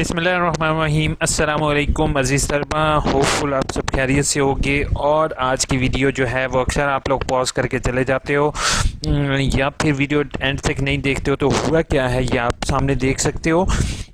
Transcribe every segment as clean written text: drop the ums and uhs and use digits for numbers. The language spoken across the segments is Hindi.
बिस्मिल्लाहिर्रहमानिर्रहीम अस्सलामुअलैकुम अज़ीज़ तलबा, होपफुल आप सब खैरियत से होगे। और आज की वीडियो जो है वो अक्सर आप लोग पॉज करके चले जाते हो या फिर वीडियो एंड तक नहीं देखते हो। तो हुआ क्या है ये आप सामने देख सकते हो।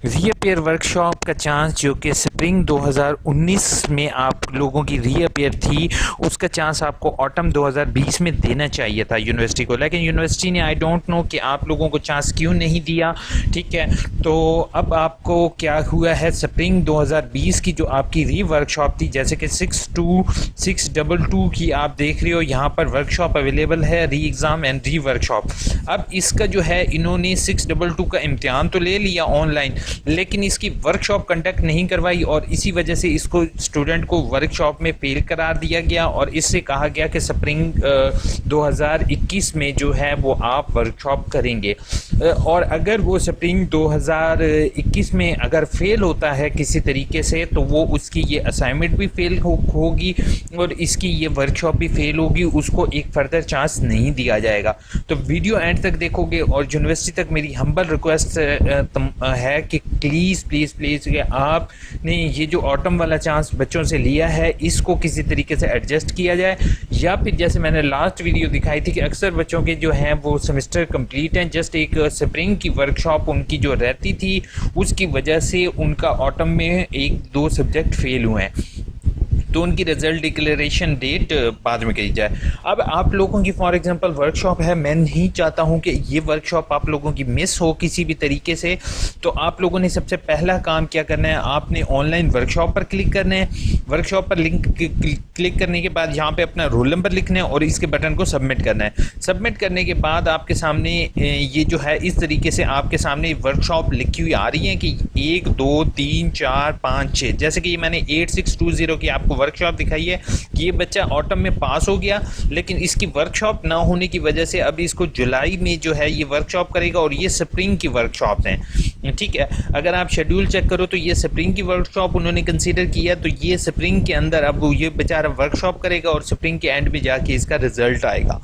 रीअपेयर वर्कशॉप का चांस जो कि स्प्रिंग 2019 में आप लोगों की रीअपेयर थी, उसका चांस आपको ऑटम 2020 में देना चाहिए था यूनिवर्सिटी को, लेकिन यूनिवर्सिटी ने आई डोंट नो कि आप लोगों को चांस क्यों नहीं दिया। ठीक है, तो अब आपको क्या हुआ है, स्प्रिंग 2020 की जो आपकी री वर्कशॉप थी, जैसे कि 622 की आप देख रहे हो, यहाँ पर वर्कशॉप अवेलेबल है, री एग्ज़ाम एंड री वर्कशॉप। अब इसका जो है इन्होंने 622 का इम्तिहान तो ले लिया ऑनलाइन, लेकिन इसकी वर्कशॉप कंडक्ट नहीं करवाई और इसी वजह से इसको स्टूडेंट को वर्कशॉप में फेल करार दिया गया और इससे कहा गया कि स्प्रिंग 2021 में जो है वो आप वर्कशॉप करेंगे। और अगर वो स्प्रिंग 2021 में अगर फेल होता है किसी तरीके से, तो वो उसकी ये असाइनमेंट भी फेल होगी और इसकी ये वर्कशॉप भी फेल होगी, उसको एक फर्दर चांस नहीं दिया जाएगा। तो वीडियो एंड तक देखोगे और यूनिवर्सिटी तक मेरी हम्बल रिक्वेस्ट है कि प्लीज़ प्लीज़ प्लीज़ कि आपने ये जो ऑटम वाला चांस बच्चों से लिया है इसको किसी तरीके से एडजस्ट किया जाए, या फिर जैसे मैंने लास्ट वीडियो दिखाई थी कि अक्सर बच्चों के जो हैं वो सेमेस्टर कंप्लीट हैं, जस्ट एक स्प्रिंग की वर्कशॉप उनकी जो रहती थी उसकी वजह से उनका ऑटम में 1-2 सब्जेक्ट फेल हुए हैं, तो उनकी रिजल्ट डिक्लेरेशन डेट बाद में कही जाए। अब आप लोगों की फॉर एग्जांपल वर्कशॉप है, मैं नहीं चाहता हूं कि ये वर्कशॉप आप लोगों की मिस हो किसी भी तरीके से। तो आप लोगों ने सबसे पहला काम क्या करना है, आपने ऑनलाइन वर्कशॉप पर क्लिक करना है। वर्कशॉप पर लिंक क्लिक करने के बाद यहाँ पे अपना रोल नंबर लिखना है और इसके बटन को सबमिट करना है। सबमिट करने के बाद आपके सामने ये जो है इस तरीके से आपके सामने वर्कशॉप लिखी हुई आ रही है कि 1 2 3 4 5 6, जैसे कि मैंने 8620 की आपको वर्कशॉप दिखाई है कि ये बच्चा ऑटम में पास हो गया, लेकिन इसकी वर्कशॉप ना होने की वजह से अब इसको जुलाई में जो है ये वर्कशॉप करेगा और ये स्प्रिंग की वर्कशॉप हैं। ठीक है, अगर आप शेड्यूल चेक करो तो ये स्प्रिंग की वर्कशॉप उन्होंने कंसीडर किया, तो ये स्प्रिंग के अंदर अब ये बेचारा वर्कशॉप करेगा और स्प्रिंग के एंड में जाके इसका रिजल्ट आएगा।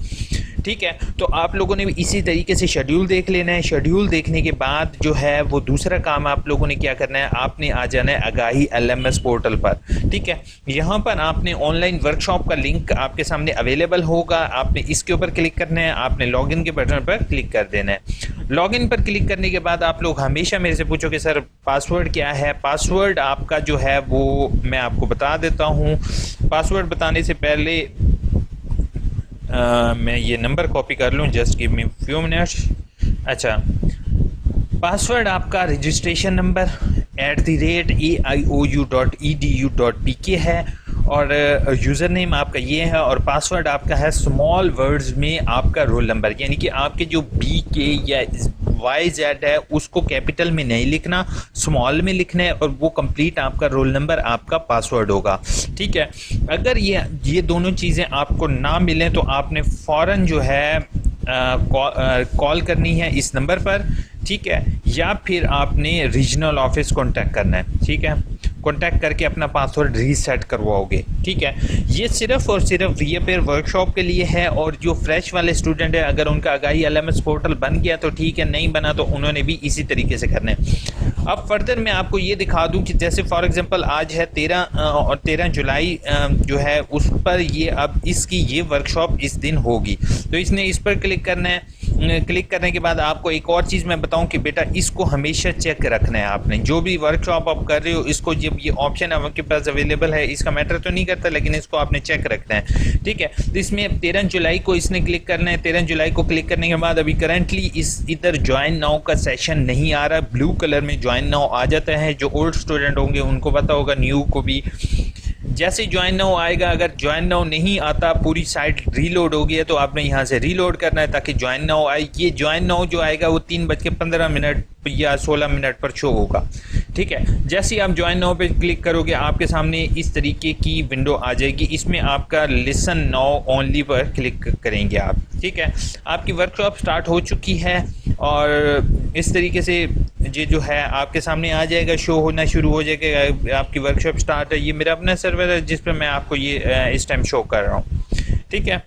ठीक है, तो आप लोगों ने भी इसी तरीके से शेड्यूल देख लेना है। शेड्यूल देखने के बाद जो है वो दूसरा काम आप लोगों ने क्या करना है, आपने आ जाना है आगाही LMS पोर्टल पर। ठीक है, यहाँ पर आपने ऑनलाइन वर्कशॉप का लिंक आपके सामने अवेलेबल होगा, आपने इसके ऊपर क्लिक करना है, आपने लॉगिन के बटन पर क्लिक कर देना है। लॉगिन पर क्लिक करने के बाद आप लोग हमेशा मेरे से पूछोगे सर पासवर्ड क्या है। पासवर्ड आपका जो है वो मैं आपको बता देता हूँ। पासवर्ड बताने से पहले मैं ये नंबर कॉपी कर लूँ, just give me few minutes. अच्छा, पासवर्ड आपका रजिस्ट्रेशन नंबर @aiou.edu.pk है और यूज़र नेम आपका ये है और पासवर्ड आपका है स्मॉल वर्ड्स में आपका रोल नंबर, यानी कि आपके जो BK या YZ है उसको कैपिटल में नहीं लिखना, स्मॉल में लिखना है और वो कंप्लीट आपका रोल नंबर आपका पासवर्ड होगा। ठीक है, अगर ये दोनों चीज़ें आपको ना मिलें तो आपने फ़ौरन जो है कॉल करनी है इस नंबर पर। ठीक है, या फिर आपने रीजनल ऑफिस कांटेक्ट करना है। ठीक है, कांटेक्ट करके अपना पासवर्ड रीसेट करवाओगे। ठीक है, ये सिर्फ और सिर्फ रीअपेयर वर्कशॉप के लिए है और जो फ्रेश वाले स्टूडेंट है अगर उनका आगाही LMS पोर्टल बन गया तो ठीक है, नहीं बना तो उन्होंने भी इसी तरीके से करना है। अब फर्दर मैं आपको ये दिखा दूं कि जैसे फॉर एग्जांपल आज है 13 जुलाई जो है उस पर ये अब इसकी ये वर्कशॉप इस दिन होगी, तो इसने इस पर क्लिक करना है। क्लिक करने के बाद आपको एक और चीज़ मैं बताऊं कि बेटा इसको हमेशा चेक रखना है। आपने जो भी वर्कशॉप आप कर रहे हो इसको, जब ये ऑप्शन आपके पास अवेलेबल है, इसका मैटर तो नहीं करता लेकिन इसको आपने चेक रखना है। ठीक है, तो इसमें 13 जुलाई को इसने क्लिक करना है। 13 जुलाई को क्लिक करने के बाद अभी करंटली इधर ज्वाइन नाउ का सेशन नहीं आ रहा, ब्लू कलर में ज्वाइन नाउ आ जाता है। जो ओल्ड स्टूडेंट होंगे उनको पता होगा, न्यू को भी जैसे ज्वाइन नाउ आएगा, अगर ज्वाइन नाउ नहीं आता पूरी साइट रीलोड हो गई है तो आपने यहाँ से रीलोड करना है ताकि ज्वाइन नाउ आए। ये ज्वाइन नाउ जो आएगा वो 3:15 या 16 मिनट पर शो होगा। ठीक है, जैसे ही आप ज्वाइन नाउ पे क्लिक करोगे आपके सामने इस तरीके की विंडो आ जाएगी, इसमें आपका लिसन नाउ ओनली पर क्लिक करेंगे आप। ठीक है, आपकी वर्कशॉप स्टार्ट हो चुकी है और इस तरीके से ये जो है आपके सामने आ जाएगा, शो होना शुरू हो जाएगा, आपकी वर्कशॉप स्टार्ट है। ये मेरा अपना सर्वर है जिस पर मैं आपको ये इस टाइम शो कर रहा हूँ। ठीक है,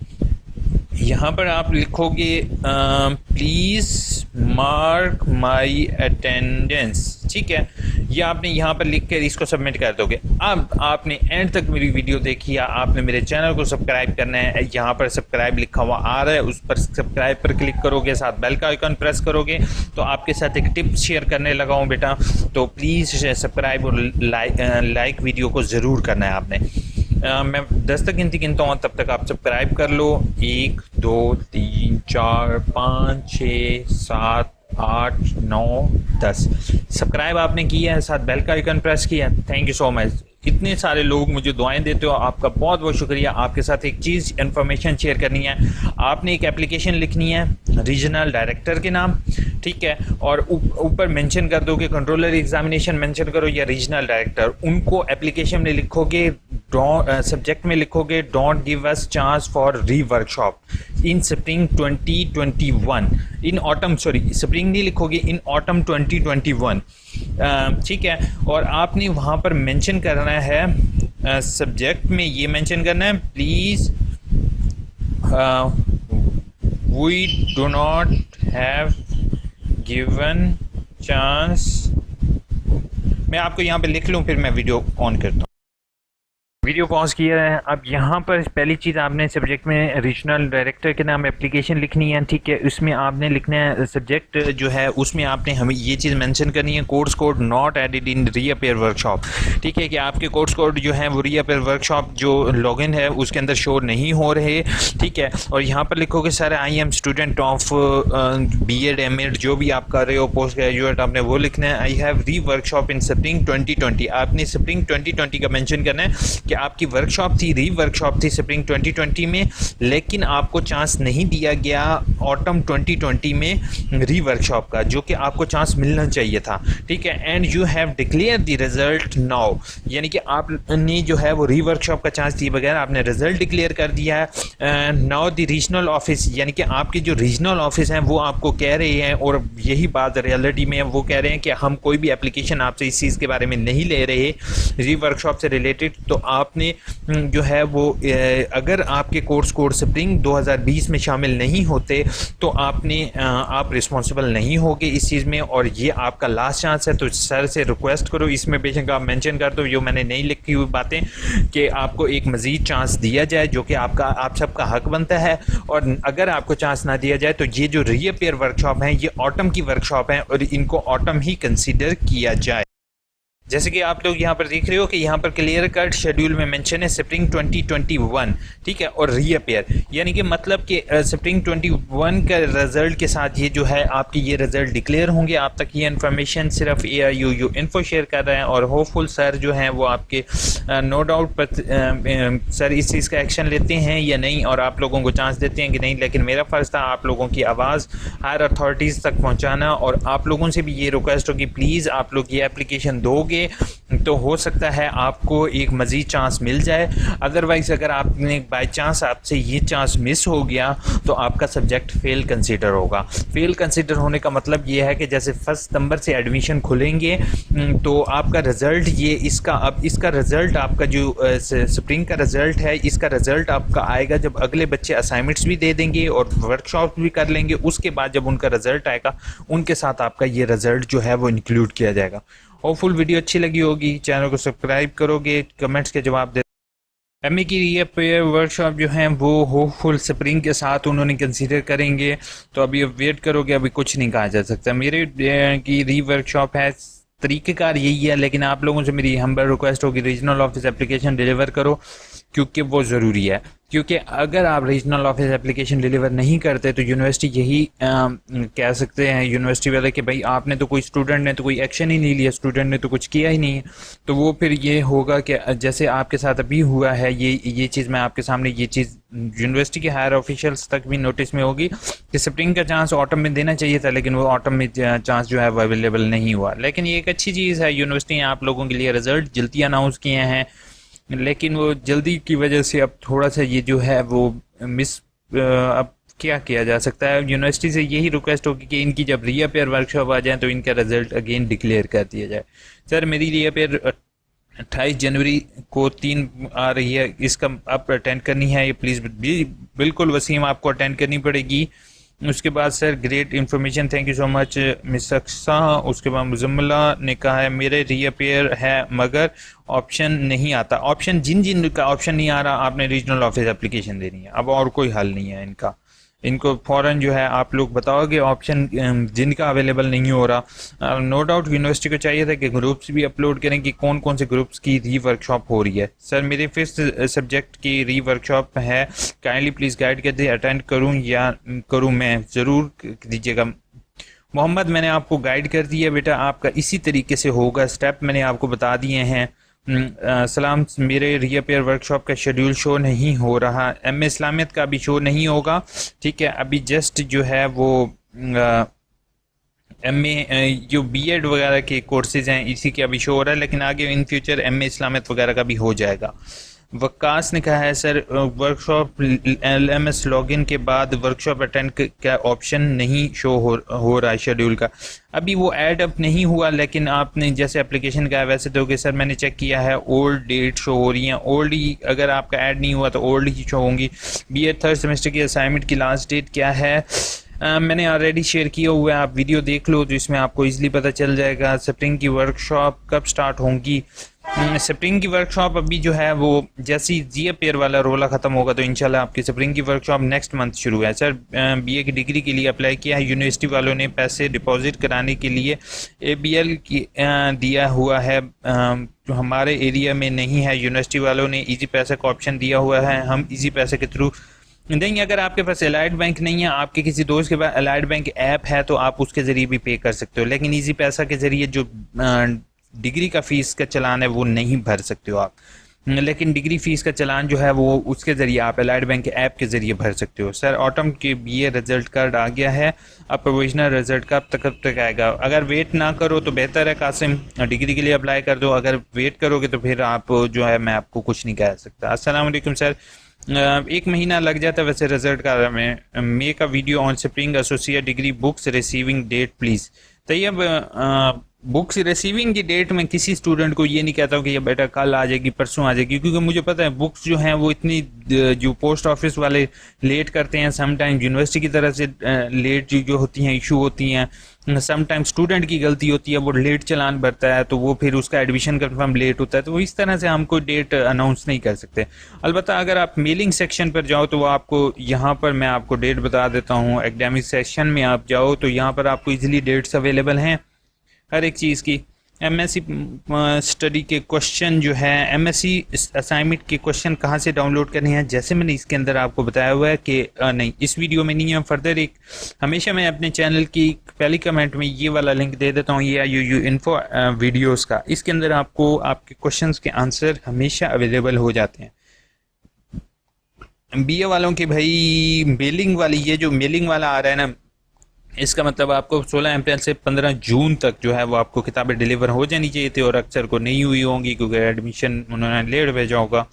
यहाँ पर आप लिखोगे प्लीज़ मार्क माई अटेंडेंस, ठीक है। ये आपने यहाँ पर लिख कर इसको सबमिट कर दोगे। अब आपने एंड तक मेरी वीडियो देखी है, आपने मेरे चैनल को सब्सक्राइब करना है। यहाँ पर सब्सक्राइब लिखा हुआ आ रहा है, उस पर सब्सक्राइब पर क्लिक करोगे, साथ बेल का आइकन प्रेस करोगे। तो आपके साथ एक टिप शेयर करने लगा हूँ बेटा, तो प्लीज़ सब्सक्राइब और लाइक वीडियो को ज़रूर करना है आपने। मैं 10 तक गिनता हूँ, तब तक आप सब्सक्राइब कर लो। 1 2 3 4 5 6 7 8 9 10 सब्सक्राइब आपने किया है, साथ बेल का आइकन प्रेस किया है। Thank you so much. इतने सारे लोग मुझे दुआएं देते हो, आपका बहुत बहुत शुक्रिया। आपके साथ एक चीज़ इन्फॉर्मेशन शेयर करनी है। आपने एक एप्लीकेशन लिखनी है रीजनल डायरेक्टर के नाम, ठीक है, और ऊपर मेंशन कर दो कि कंट्रोलर एग्जामिनेशन मेंशन करो या रीजनल डायरेक्टर। उनको एप्लीकेशन में लिखोगे, सब्जेक्ट में लिखोगे don't give us chance for री workshop in spring 2021 in autumn, sorry spring नहीं लिखोगे, इन ऑटम 2021, ठीक है। और आपने वहाँ पर मेंशन करना है, सब्जेक्ट में ये मेंशन करना है please we do not have given chance. मैं आपको यहाँ पे लिख लूँ, फिर मैं वीडियो ऑन करता हूँ। वीडियो पॉज किया है। अब यहाँ पर पहली चीज़ आपने सब्जेक्ट में रीजनल डायरेक्टर के नाम एप्लीकेशन लिखनी है, ठीक है। उसमें आपने लिखना है सब्जेक्ट जो है, उसमें आपने हमें ये चीज़ मेंशन करनी है course code not added in reappear workshop, ठीक है, कि आपके कोर्स कोड जो है वो रीअपेयर वर्कशॉप जो लॉगिन है उसके अंदर शो नहीं हो रहे, ठीक है। और यहाँ पर लिखोगे sir I am student of BEd MAd जो भी आप कर रहे हो, पोस्ट ग्रेजुएट, आपने वो लिखना है। आई हैव री वर्कशॉप इन स्प्रिंग 2020, आपने स्प्रिंग 2020 का मेंशन करना है कि आपकी वर्कशॉप थी, री वर्कशॉप थी स्प्रिंग 2020 में, लेकिन आपको चांस नहीं दिया गया ऑटम 2020 में री वर्कशॉप का, जो कि आपको चांस मिलना चाहिए था, ठीक है। And you have declare the result now, यानी कि आपने जो है वो री वर्कशॉप का चांस दिए बगैर आपने रिजल्ट डिक्लेयर कर दिया है। नाउ द रीजनल ऑफिस, यानी कि आपके जो रीजनल ऑफिस हैं वो आपको कह रहे हैं, और यही बात रियलिटी में वो कह रहे हैं कि हम कोई भी एप्लीकेशन आपसे इस चीज़ के बारे में नहीं ले रहे री वर्कशॉप से रिलेटेड। तो आपने जो है वो अगर आपके कोर्स कोड स्प्रिंग 2020 में शामिल नहीं होते तो आप रिस्पॉन्सिबल नहीं होगे इस चीज़ में, और ये आपका लास्ट चांस है। तो सर से रिक्वेस्ट करो, इसमें बेशक आप मेंशन कर दो जो मैंने नहीं लिखी हुई बातें, कि आपको एक मज़ीद चांस दिया जाए, जो कि आप सबका हक बनता है। और अगर आपको चांस ना दिया जाए तो ये जो रीअपेयर वर्कशॉप हैं ये ऑटम की वर्कशॉप हैं, और इनको ऑटम ही कंसीडर किया जाए। जैसे कि आप लोग यहाँ पर देख रहे हो कि यहाँ पर क्लियर कट शेड्यूल में मेंशन है स्प्रिंग 2021, ठीक है, और रीअपेयर, यानी कि मतलब कि स्प्रिंग 21 का रिजल्ट के साथ ये जो है आपकी ये रिजल्ट डिक्लेयर होंगे। आप तक ये इन्फॉर्मेशन सिर्फ AIUU इन्फो शेयर कर रहे हैं, और होपफुल सर जो हैं वो आपके नो डाउट सर इस चीज़ का एक्शन लेते हैं या नहीं, और आप लोगों को चांस देते हैं कि नहीं। लेकिन मेरा फ़र्ज़ था आप लोगों की आवाज़ हायर अथॉरिटीज़ तक पहुँचाना, और आप लोगों से भी ये रिक्वेस्ट हो कि प्लीज़ आप लोग ये एप्लीकेशन दोगे तो हो सकता है आपको एक मज़ीद चांस मिल जाए। अदरवाइज़ अगर आपने बाई चांस आपसे ये चांस मिस हो गया तो आपका सब्जेक्ट फेल कंसीडर होगा। फेल कंसीडर होने का मतलब ये है कि जैसे 1 सितंबर से एडमिशन खुलेंगे तो आपका रिज़ल्ट इसका रिज़ल्ट आपका जो स्प्रिंग का रिज़ल्ट है, इसका रिज़ल्ट आपका आएगा जब अगले बच्चे असाइनमेंट्स भी दे देंगे और वर्कशॉप भी कर लेंगे। उसके बाद जब उनका रिज़ल्ट आएगा उनके साथ आपका ये रिज़ल्ट जो है वो इंक्लूड किया जाएगा। होपफुल वीडियो अच्छी लगी होगी, चैनल को सब्सक्राइब करोगे, कमेंट्स के जवाब दे। MA की रीअपेयर वर्कशॉप जो है वो होपफुल स्प्रिंग के साथ उन्होंने कंसीडर करेंगे, तो अभी वेट करोगे, अभी कुछ नहीं कहा जा सकता। मेरे की री वर्कशॉप है, तरीक़ेकार यही है, लेकिन आप लोगों से मेरी हम्बल रिक्वेस्ट होगी रीजनल ऑफिस एप्लीकेशन डिलीवर करो, क्योंकि वो ज़रूरी है। क्योंकि अगर आप रीजनल ऑफिस एप्लीकेशन डिलीवर नहीं करते तो यूनिवर्सिटी यही कह सकते हैं यूनिवर्सिटी वाले कि भाई आपने तो, कोई स्टूडेंट ने तो कोई एक्शन ही नहीं लिया, स्टूडेंट ने तो कुछ किया ही नहीं है। तो वो फिर ये होगा कि जैसे आपके साथ अभी हुआ है, ये चीज़ मैं आपके सामने, ये चीज़ यूनिवर्सिटी के हायर ऑफिशियल्स तक भी नोटिस में होगी कि स्प्रिंग का चांस ऑटम में देना चाहिए था, लेकिन वो ऑटम में चांस जो है वो अवेलेबल नहीं हुआ। लेकिन ये एक अच्छी चीज़ है, यूनिवर्सिटी ने आप लोगों के लिए रिज़ल्ट जल्दी अनाउंस किए हैं, लेकिन वो जल्दी की वजह से अब थोड़ा सा ये जो है वो अब क्या किया जा सकता है। यूनिवर्सिटी से यही रिक्वेस्ट होगी कि इनकी जब रीअपेयर वर्कशॉप आ जाए तो इनका रिजल्ट अगेन डिक्लेयर कर दिया जाए। सर मेरी रीअपेयर 28 जनवरी को 3 आ रही है, इसका आप अटेंड करनी है ये प्लीज़ बिल्कुल वसीम, आपको अटेंड करनी पड़ेगी। उसके बाद sir great information, thank you so much miss Aqsa. उसके बाद मुजम्मला ने कहा है मेरे रीअपेयर है मगर ऑप्शन नहीं आता। ऑप्शन जिन जिन का ऑप्शन नहीं आ रहा आपने रीजनल ऑफिस एप्लीकेशन देनी है, अब और कोई हल नहीं है इनका। इनको फौरन जो है आप लोग बताओगे ऑप्शन जिनका अवेलेबल नहीं हो रहा। नो डाउट यूनिवर्सिटी को चाहिए था कि ग्रुप्स भी अपलोड करें कि कौन कौन से ग्रुप्स की री वर्कशॉप हो रही है। सर मेरे फिफ्थ सब्जेक्ट की री वर्कशॉप है, काइंडली प्लीज़ गाइड कर दे, अटेंड करूं या करूं मैं, ज़रूर दीजिएगा। मोहम्मद मैंने आपको गाइड कर दिया बेटा, आपका इसी तरीके से होगा, स्टेप मैंने आपको बता दिए हैं। सलाम, मेरे रीअपेयर वर्कशॉप का शेड्यूल शो नहीं हो रहा, एम ए इस्लामियत का भी शो नहीं होगा, ठीक है। अभी जस्ट जो है वो एम ए जो बी एड वगैरह के कोर्सेज हैं इसी के अभी शो हो रहा है, लेकिन आगे इन फ्यूचर एम ए इस्लामियत वगैरह का भी हो जाएगा। वकास ने कहा है सर वर्कशॉप LMS लॉगिन के बाद वर्कशॉप अटेंड का ऑप्शन नहीं शो हो रहा है शेड्यूल का, अभी वो ऐड अप नहीं हुआ, लेकिन आपने जैसे एप्लीकेशन का है वैसे दोगे। सर मैंने चेक किया है ओल्ड डेट शो हो रही हैं, ओल्ड ही, अगर आपका ऐड नहीं हुआ तो ओल्ड ही शो होंगी। BA थर्ड सेमेस्टर की असाइनमेंट की लास्ट डेट क्या है? मैंने ऑलरेडी शेयर किया हुआ है, आप वीडियो देख लो तो इसमें आपको इजीली पता चल जाएगा। स्प्रिंग की वर्कशॉप कब स्टार्ट होंगी? स्प्रिंग की वर्कशॉप अभी जो है वो जैसे ही रीअपेयर वाला रोला ख़त्म होगा तो इंशाल्लाह आपकी स्प्रिंग की वर्कशॉप नेक्स्ट मंथ शुरू है। सर BA की डिग्री के लिए अप्लाई किया है, यूनिवर्सिटी वालों ने पैसे डिपॉजिट कराने के लिए ABL की दिया हुआ है, जो हमारे एरिया में नहीं है। यूनिवर्सिटी वालों ने इजी पैसे का ऑप्शन दिया हुआ है, हम इजी पैसे के थ्रू नहीं, अगर आपके पास एलाइड बैंक नहीं है, आपके किसी दोस्त के पास एलाइड बैंक ऐप है तो आप उसके ज़रिए भी पे कर सकते हो, लेकिन इजी पैसा के ज़रिए जो डिग्री का फ़ीस का चलान है वो नहीं भर सकते हो आप, लेकिन डिग्री फ़ीस का चलान जो है वो उसके ज़रिए आप एलाइड बैंक ऐप के ज़रिए भर सकते हो। सर ऑटम के BA रिजल्ट कार्ड आ गया है, अब प्रोविजनल रिजल्ट कब तक आएगा? अगर वेट ना करो तो बेहतर है कासिम, डिग्री के लिए अप्लाई कर दो, अगर वेट करोगे तो फिर आप जो है मैं आपको कुछ नहीं कह सकता। अस्सलाम वालेकुम सर, 1 महीना लग जाता है वैसे रिजल्ट का में। Make a video on spring associate degree books receiving date please. Tayyab books receiving की डेट में किसी स्टूडेंट को ये नहीं कहता हूँ कि ये बेटा कल आ जाएगी परसों आ जाएगी, क्योंकि मुझे पता है बुक्स जो हैं वो इतनी जो पोस्ट ऑफिस वाले लेट करते हैं, समटाइम यूनिवर्सिटी की तरफ से लेट जो होती हैं इशू होती हैं, समटाइम स्टूडेंट की गलती होती है, वो लेट चलान भरता है तो वो फिर उसका एडमिशन कंफर्म लेट होता है, तो इस तरह से हम कोई डेट अनाउंस नहीं कर सकते। अलबत्ता अगर आप मेलिंग सेक्शन पर जाओ तो वो आपको यहाँ पर मैं आपको डेट बता देता हूँ। एकेडमिक सेक्शन में आप जाओ तो यहाँ पर आपको ईजिली डेट्स अवेलेबल हैं हर एक चीज़ की। MSc स्टडी के क्वेश्चन जो है, MSc असाइनमेंट के क्वेश्चन कहाँ से डाउनलोड करने हैं, जैसे मैंने इसके अंदर आपको बताया हुआ है कि नहीं इस वीडियो में नहीं है, फर्दर एक हमेशा मैं अपने चैनल की पहली कमेंट में ये वाला लिंक दे देता हूँ, ये यू इन्फो वीडियोज़ का, इसके अंदर आपको आपके क्वेश्चन के आंसर हमेशा अवेलेबल हो जाते हैं। BA वालों के भाई मेलिंग वाली, ये जो मेलिंग वाला आ रहा है ना, इसका मतलब आपको 16 अप्रैल से 15 जून तक जो है वो आपको किताबें डिलीवर हो जानी चाहिए थी, और अक्सर को नहीं हुई होंगी क्योंकि एडमिशन उन्होंने लेट भेजा होगा।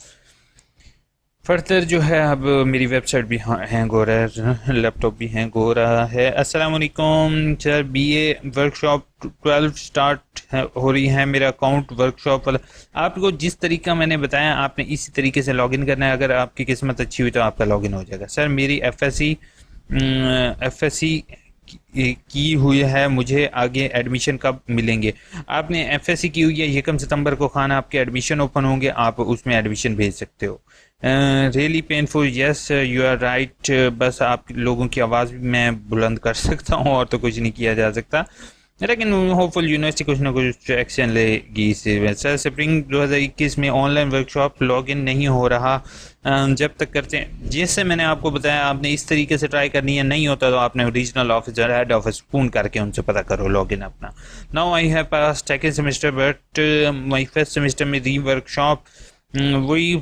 फर्दर जो है अब मेरी वेबसाइट भी हैंग हो रहा है, लैपटॉप भी हैंग हो रहा है। अस्सलाम वालेकुम सर, BA वर्कशॉप 12 स्टार्ट हो रही है, मेरा अकाउंट वर्कशॉप वाला आपको जिस तरीका मैंने बताया आपने इसी तरीके से लॉगिन करना है, अगर आपकी किस्मत अच्छी हुई तो आपका लॉगिन हो जाएगा। सर मेरी FSC की हुई है, मुझे आगे एडमिशन कब मिलेंगे? आपने FSC की हुई है, यकम सितंबर को खाना आपके एडमिशन ओपन होंगे, आप उसमें एडमिशन भेज सकते हो। Really painful, yes you are right, बस आप लोगों की आवाज़ भी मैं बुलंद कर सकता हूँ और तो कुछ नहीं किया जा सकता, लेकिन होपफुल यूनिवर्सिटी कुछ ना कुछ एक्शन लेगी इससे। सर स्प्रिंग 2021 में ऑनलाइन वर्कशॉप लॉगिन नहीं हो रहा, जब तक करते हैं, जैसे मैंने आपको बताया आपने इस तरीके से ट्राई करनी है, नहीं होता तो आपने रीजनल ऑफिस और हेड ऑफिस फ़ोन करके उनसे पता करो लॉगिन अपना। Now I have pass second semester but my first semester में री वर्कशॉप वही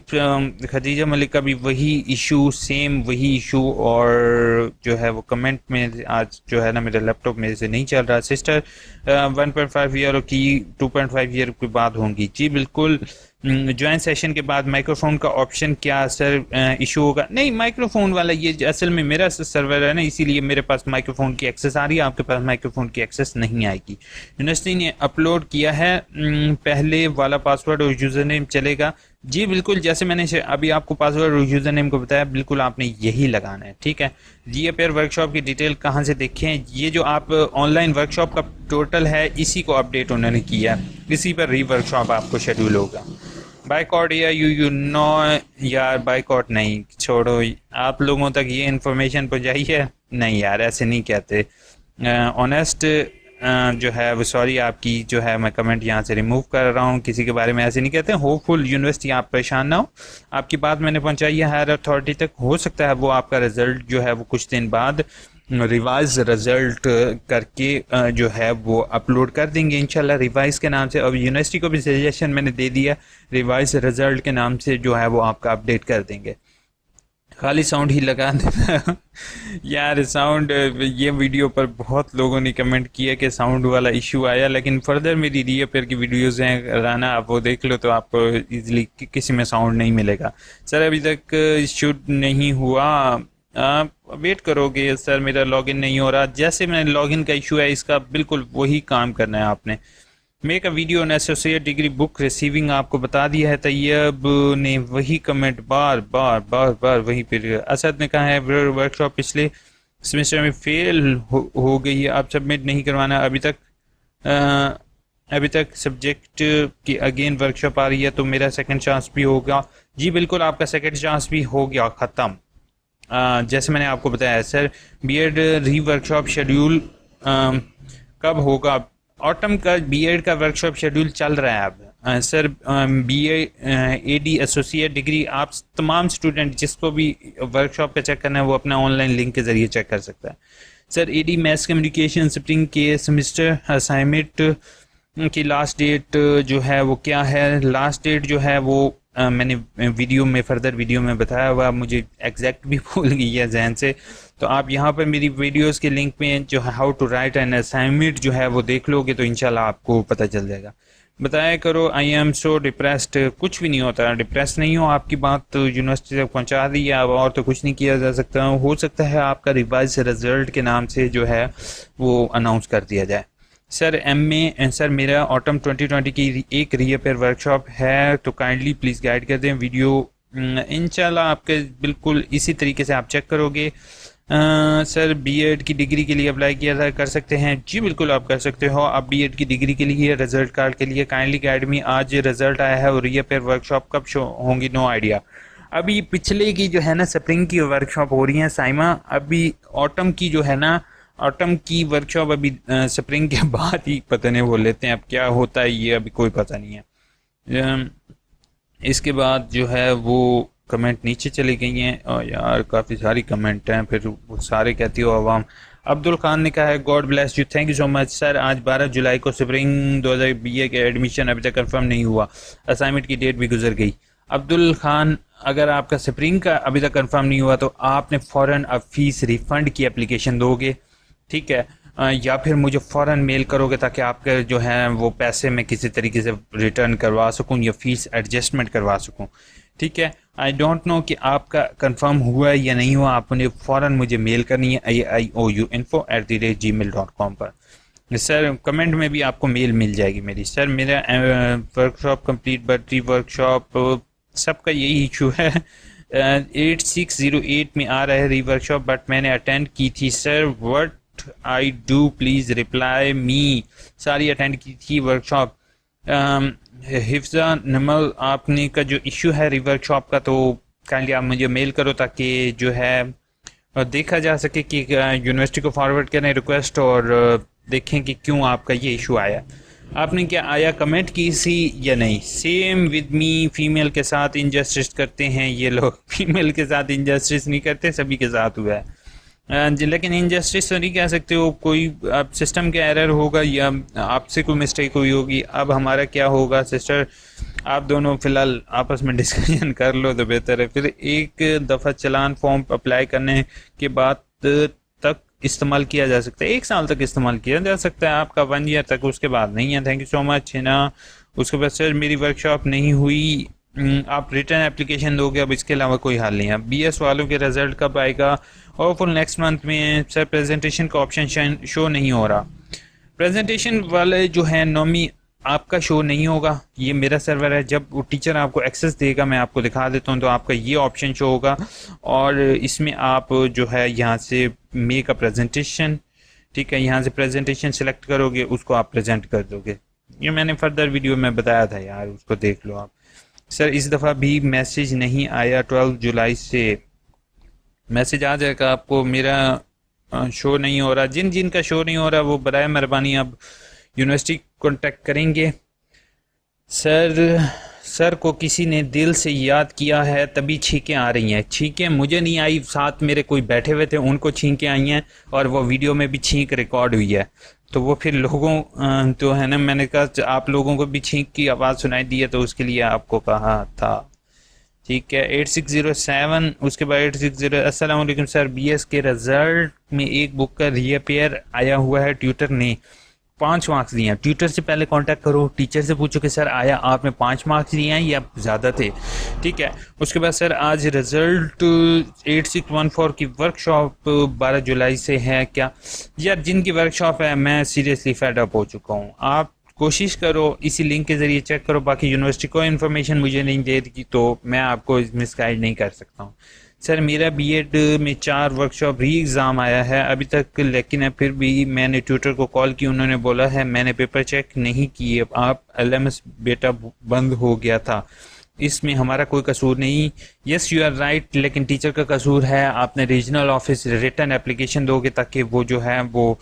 खदीजा मलिक का भी वही इशू, सेम वही इशू, और जो है वो कमेंट में आज जो है ना मेरे लैपटॉप में से नहीं चल रहा। सिस्टर 1.5 ईयर की 2.5 ईयर के बाद होंगी, जी बिल्कुल ज्वाइन सेशन के बाद माइक्रोफोन का ऑप्शन क्या सर इशू होगा? नहीं, माइक्रोफोन वाला ये असल में मेरा सर्वर है ना, इसीलिए मेरे पास माइक्रोफोन की एक्सेस आ रही है, आपके पास माइक्रोफोन की एक्सेस नहीं आएगी। यूनिवर्सिटी ने अपलोड किया है पहले वाला पासवर्ड और यूज़र नेम चलेगा? जी बिल्कुल, जैसे मैंने अभी आपको पासवर्ड और यूज़र नेम को बताया, बिल्कुल आपने यही लगाना है, ठीक है। रीअपेयर वर्कशॉप की डिटेल कहाँ से देखें? ये जो आप ऑनलाइन वर्कशॉप का टोटल है, इसी को अपडेट उन्होंने किया है, इसी पर री वर्कशॉप आपको शेड्यूल होगा। बाइकआउट या यू नो यार, बाइकआउट नहीं, छोड़ो, आप लोगों तक ये इन्फॉर्मेशन पहुँचाई है? नहीं यार, ऐसे नहीं कहते। ऑनेस्ट जो है वो, सॉरी, आपकी जो है मैं कमेंट यहाँ से रिमूव कर रहा हूँ, किसी के बारे में ऐसे नहीं कहते। होपफुल यूनिवर्सिटी, आप परेशान ना हो, आपकी बात मैंने पहुँचाई है हायर अथॉरिटी तक, हो सकता है वो आपका रिजल्ट जो है वो कुछ दिन बाद रिवाइज रिजल्ट करके जो है वो अपलोड कर देंगे इंशाल्लाह रिवाइज के नाम से। अब यूनिवर्सिटी को भी सजेशन मैंने दे दिया, रिवाइज रिजल्ट के नाम से जो है वो आपका अपडेट कर देंगे। खाली साउंड ही लगा देना यार, साउंड, ये वीडियो पर बहुत लोगों ने कमेंट किया कि साउंड वाला इशू आया, लेकिन फर्दर मेरी रीअपेयर की वीडियोस हैं राना, आप वो देख लो तो आपको इजीली किसी में साउंड नहीं मिलेगा। सर अभी तक शूट नहीं हुआ, आप वेट करोगे? सर मेरा लॉगिन नहीं हो रहा, जैसे मैंने लॉगिन का इशू है, इसका बिल्कुल वही काम करना है आपने। Make a video on associate degree book receiving आपको बता दिया है, तैयब ने वही कमेंट बार बार बार बार वही फिर। असद ने कहा है वर्कशॉप पिछले सेमेस्टर में फेल हो गई है, आप सबमिट नहीं करवाना अभी तक सब्जेक्ट की अगेन वर्कशॉप आ रही है, तो मेरा सेकंड चांस भी होगा? जी बिल्कुल, आपका सेकंड चांस भी हो गया ख़त्म। जैसे मैंने आपको बताया सर, बीएड री वर्कशॉप शेड्यूल कब होगा? ऑटम का बीएड का वर्कशॉप शेड्यूल चल रहा है अब sir. BA AD associate degree, आप तमाम स्टूडेंट जिसको भी वर्कशॉप का चेक करना है वो अपना ऑनलाइन लिंक के ज़रिए चेक कर सकता है। Sir AD maths communication spring के सेमेस्टर असाइनमेंट की लास्ट डेट जो है वो क्या है? लास्ट डेट जो है वो मैंने वीडियो में, फर्दर वीडियो में बताया हुआ, मुझे एग्जैक्ट भी भूल गई है जहन से, तो आप यहाँ पर मेरी वीडियोस के लिंक में जो है how to write an assignment जो है वो देख लोगे तो इंशाल्लाह आपको पता चल जाएगा। बताया करो आई एम सो डिप्रेस्ड, कुछ भी नहीं होता, डिप्रेस नहीं हो, आपकी बात तो यूनिवर्सिटी तक पहुँचा दी है, अब और तो कुछ नहीं किया जा सकता। हो सकता है आपका रिवाइज रिजल्ट के नाम से जो है वो अनाउंस कर दिया जाए। सर सर मेरा ऑटम 2020 की एक रीअपेयर वर्कशॉप है, तो काइंडली प्लीज़ गाइड कर दें वीडियो। इंशाल्लाह आपके बिल्कुल इसी तरीके से आप चेक करोगे। सर बीएड की डिग्री के लिए अप्लाई किया था, कर सकते हैं? जी बिल्कुल आप कर सकते हो। आप बीएड की डिग्री के लिए रिजल्ट कार्ड के लिए काइंडली गाइड मी, आज रिजल्ट आया है और रीअपेयर वर्कशॉप कब शो होंगी? No idea. अभी पिछले की जो है ना स्प्रिंग की वर्कशॉप हो रही है साइमा, अभी ऑटम की जो है ना, ऑटम की वर्कशॉप अभी स्प्रिंग के बाद ही पता नहीं वो लेते हैं, अब क्या होता है ये अभी कोई पता नहीं है। इसके बाद जो है वो कमेंट नीचे चली गई हैं, और यार काफ़ी सारी कमेंट हैं, फिर वो सारे कहती हो आवाम। अब्दुल खान ने कहा है God bless you, thank you so much sir. आज 12 जुलाई को स्प्रिंग 2020 BA के एडमिशन अभी तक कंफर्म नहीं हुआ, असाइनमेंट की डेट भी गुजर गई। अब्दुल खान, अगर आपका स्प्रिंग का अभी तक कंफर्म नहीं हुआ तो आपने फ़ौरन अब फीस रिफ़ंड की एप्लीकेशन दोगे, ठीक है, या फिर मुझे फ़ौरन मेल करोगे ताकि आपके जो है वो पैसे मैं किसी तरीके से रिटर्न करवा सकूं या फीस एडजस्टमेंट करवा सकूं, ठीक है। आई डोंट नो कि आपका कंफर्म हुआ है या नहीं हुआ, आपने फ़ौरन मुझे मेल करनी है aiouinfo@gmail.com पर। सर कमेंट में भी आपको मेल मिल जाएगी मेरी। सर मेरा वर्कशॉप कंप्लीट बट री वर्कशॉप, सबका यही इशू है। 8608 में आ रहा है री वर्कशॉप, बट मैंने अटेंड की थी sir, what I do please reply me. सारी अटेंड की थी वर्कशॉप। हिफ्जा नमल, आपने का जो इशू है री वर्कशॉप का, तो काइंडली आप मुझे मेल करो ताकि जो है देखा जा सके कि यूनिवर्सिटी को फॉरवर्ड करें रिक्वेस्ट और देखें कि क्यों आपका ये इशू आया। आपने क्या आया कमेंट की सी या नहीं? सेम विद मी, फीमेल के साथ इनजस्टिस करते हैं ये लोग, फीमेल के साथ इनजस्टिस नहीं करते, सभी के साथ हुआ है। लेकिन इनजस्टिस तो नहीं कह सकते हो, कोई अब सिस्टम का एरर होगा या आपसे कोई मिस्टेक हुई होगी। अब हमारा क्या होगा सिस्टर, आप दोनों फ़िलहाल आपस में डिस्कशन कर लो तो बेहतर है। फिर एक दफ़ा चलान फॉर्म अप्लाई करने के बाद तक इस्तेमाल किया जा सकता है, 1 साल तक इस्तेमाल किया जा सकता है आपका, 1 ईयर तक, उसके बाद नहीं है। Thank you so much Hina उसके बाद सर मेरी वर्कशॉप नहीं हुई, आप रिटर्न एप्लीकेशन दोगे, अब इसके अलावा कोई हल नहीं है। बीएस वालों के रिजल्ट कब आएगा? होपफुल नेक्स्ट मंथ में। सर प्रेजेंटेशन का ऑप्शन शो नहीं हो रहा। प्रेजेंटेशन वाले जो है नॉमी आपका शो नहीं होगा, ये मेरा सर्वर है। जब वो टीचर आपको एक्सेस देगा, मैं आपको दिखा देता हूँ, तो आपका ये ऑप्शन शो होगा और इसमें आप जो है यहाँ से मेक अ प्रेजेंटेशन, ठीक है, यहाँ से प्रेजेंटेशन सेलेक्ट करोगे, उसको आप प्रेजेंट कर दोगे। ये मैंने फर्दर वीडियो में बताया था यार, उसको देख लो आप। सर इस दफ़ा भी मैसेज नहीं आया, 12 जुलाई से मैसेज आ जाएगा आपको। मेरा शो नहीं हो रहा, जिन जिन का शो नहीं हो रहा वो बराए मेहरबानी अब यूनिवर्सिटी कॉन्टेक्ट करेंगे। सर को किसी ने दिल से याद किया है तभी छींकें आ रही हैं। छींकें मुझे नहीं आई, साथ मेरे कोई बैठे हुए थे उनको छींकें आई हैं और वो वीडियो में भी छींक रिकॉर्ड हुई है। तो वो फिर लोगों तो है ना, मैंने कहा आप लोगों को भी छींक की आवाज़ सुनाई दी है, तो उसके लिए आपको कहा था। ठीक है 8607, उसके बाद 860। अस्सलाम वालेकुम सर, बीएस के रिजल्ट में एक बुक का रीअपेयर आया हुआ है, ट्यूटर ने 5 मार्क्स दिए हैं। ट्यूटर से पहले कांटेक्ट करो, टीचर से पूछो कि सर आया आपने 5 मार्क्स दिए हैं या ज़्यादा थे, ठीक है। उसके बाद सर आज रिजल्ट 8614 की वर्कशॉप 12 जुलाई से है क्या? यार जिनकी वर्कशॉप है मैं सीरियसली फेड अप हो चुका हूँ। आप कोशिश करो इसी लिंक के ज़रिए चेक करो, बाकी यूनिवर्सिटी कोई इन्फॉर्मेशन मुझे नहीं दे रही तो मैं आपको मिसगाइड नहीं कर सकता हूँ। सर मेरा बीएड में 4 वर्कशॉप री एग्ज़ाम आया है अभी तक, लेकिन फिर भी मैंने ट्यूटर को कॉल की, उन्होंने बोला है मैंने पेपर चेक नहीं किए, आप एलएमएस बेटा बंद हो गया था, इसमें हमारा कोई कसूर नहीं। यस यू आर राइट, लेकिन टीचर का कसूर है। आपने रीजनल ऑफिस रिटर्न एप्लीकेशन दोगे ताकि वो जो है वो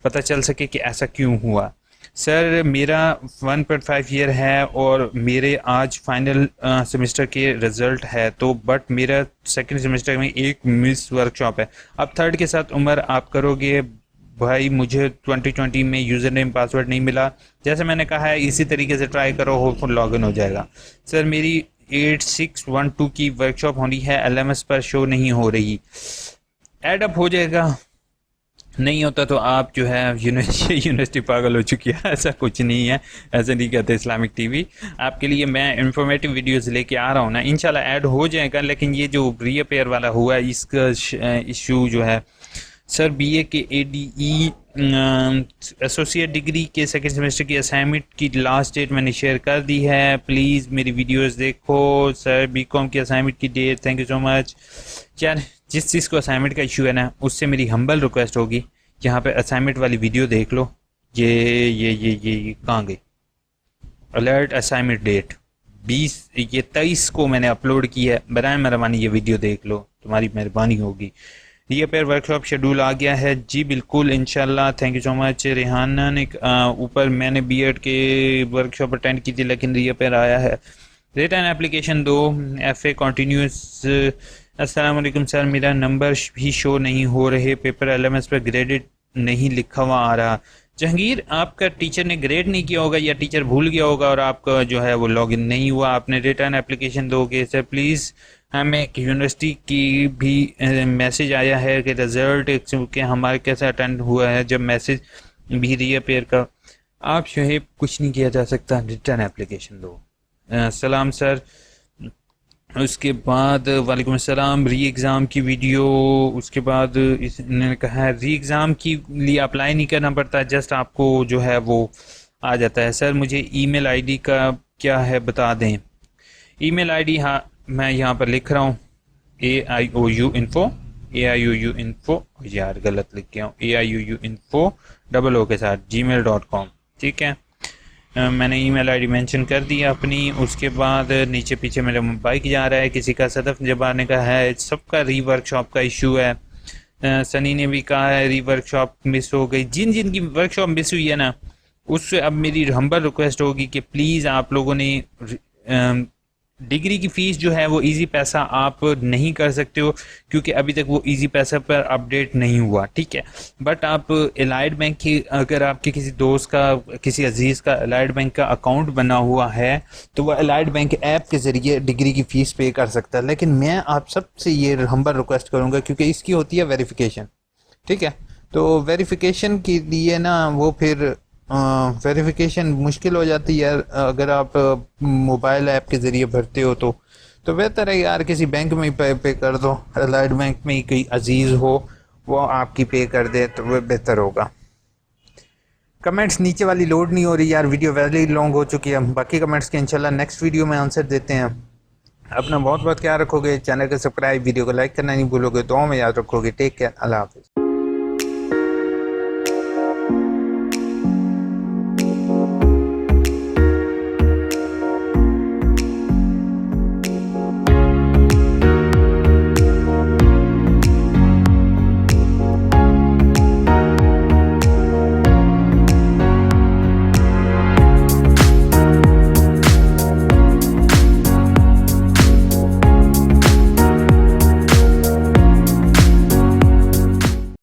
पता चल सके कि ऐसा क्यों हुआ। सर मेरा 1.5 ईयर है और मेरे आज फाइनल सेमेस्टर के रिज़ल्ट है, तो बट मेरा सेकंड सेमेस्टर में एक मिस वर्कशॉप है। अब थर्ड के साथ उम्र आप करोगे भाई, मुझे 2020 में यूज़र नेम पासवर्ड नहीं मिला, जैसे मैंने कहा है इसी तरीके से ट्राई करो, होपफुल लॉगिन हो जाएगा। सर मेरी 8612 की वर्कशॉप होनी है, एलएमएस पर शो नहीं हो रही, ऐड अप हो जाएगा, नहीं होता तो आप जो है यूनिवर्सिटी पागल हो चुकी है, ऐसा कुछ नहीं है, ऐसा नहीं कहते इस्लामिक टीवी। आपके लिए मैं इंफॉर्मेटिव वीडियोस लेके आ रहा हूँ ना, इंशाल्लाह ऐड हो जाएगा। लेकिन ये जो रीअपेयर वाला हुआ है इसका इशू जो है, सर बीए के एडीई एसोसिएट डिग्री के सेकंड सेमेस्टर की असाइनमेंट की लास्ट डेट मैंने शेयर कर दी है, प्लीज़ मेरी वीडियोस देखो। सर बीकॉम की असाइनमेंट की date, thank you so much. यार जिस चीज़ को असाइनमेंट का इशू है ना, उससे मेरी हम्बल रिक्वेस्ट होगी, यहाँ पे असाइनमेंट वाली वीडियो देख लो। ये कहाँ गई? अलर्ट असाइनमेंट डेट 23 को मैंने अपलोड की है, बराए मेहरबानी ये वीडियो देख लो, तुम्हारी मेहरबानी होगी। रीअपेयर वर्कशॉप शेड्यूल आ गया है जी, बिल्कुल इंशाल्लाह, thank you so much. Rehana ने ऊपर मैंने बीएड के वर्कशॉप अटेंड की थी लेकिन रीअपेयर आया है, रिटर्न एप्लीकेशन दो, एफए कंटिन्यूस। अस्सलाम वालेकुम सर, मेरा नंबर भी शो नहीं हो रहे, पेपर एलएमएस पर ग्रेडेड नहीं लिखा हुआ आ रहा। जहांगीर आपका टीचर ने ग्रेड नहीं किया होगा या टीचर भूल गया होगा और आपका जो है वो लॉगिन नहीं हुआ, आपने रिटर्न एप्लीकेशन दोगे। सर प्लीज़, हमें यूनिवर्सिटी की भी मैसेज आया है कि रिजल्ट के हमारे कैसे अटेंड हुआ है, जब मैसेज भी रीअपेयर का, आप जो है कुछ नहीं किया जा सकता, रिटर्न एप्लीकेशन दो। सलाम सर। उसके बाद वालेकुम अस्सलाम, री एग्ज़ाम की वीडियो, उसके बाद इसने कहा है री एग्ज़ाम की लिए अप्लाई नहीं करना पड़ता, जस्ट आपको जो है वो आ जाता है। सर मुझे ईमेल आईडी का क्या है बता दें। ईमेल आईडी हाँ मैं यहाँ पर लिख रहा हूँ, AIOU info, यार गलत लिख गया हूँ, AIOU info डबल ओ के साथ gmail.com, ठीक है। मैंने ईमेल आईडी मेंशन कर दी अपनी। उसके बाद नीचे पीछे मेरा बाइक जा रहा है, किसी का सदफ जबाने का है, सबका री वर्कशॉप का इशू है। सनी ने भी कहा है री वर्कशॉप मिस हो गई। जिन जिन की वर्कशॉप मिस हुई है ना, उससे अब मेरी हम्बल रिक्वेस्ट होगी कि प्लीज़ आप लोगों ने डिग्री की फ़ीस जो है वो इजी पैसा आप नहीं कर सकते हो, क्योंकि अभी तक वो इजी पैसा पर अपडेट नहीं हुआ, ठीक है। बट आप एलाइड बैंक की, अगर आपके किसी दोस्त का, किसी अजीज़ का एलाइड बैंक का अकाउंट बना हुआ है तो वह एलाइड बैंक ऐप के ज़रिए डिग्री की फ़ीस पे कर सकता है। लेकिन मैं आप सबसे ये हम्बल रिक्वेस्ट करूँगा, क्योंकि इसकी होती है वेरिफिकेशन, ठीक है। तो वेरिफिकेशन के लिए ना वो फिर वेरिफिकेशन मुश्किल हो जाती है अगर आप मोबाइल ऐप के ज़रिए भरते हो तो बेहतर है यार किसी बैंक में ही पे कर दो। अलाइड बैंक में ही कोई अजीज़ हो वो आपकी पे कर दे तो वह बेहतर होगा। कमेंट्स नीचे वाली लोड नहीं हो रही यार, वीडियो वेरी लॉन्ग हो चुकी है। बाकी कमेंट्स के इंशाल्लाह नेक्स्ट वीडियो में आंसर देते हैं। अपना बहुत बहुत ख्याल रखोगे, चैनल को सब्सक्राइब, वीडियो को लाइक करना नहीं भूलोगे, दुआ में याद रखोगे। टेक केयर, अल्लाह हाफिज़।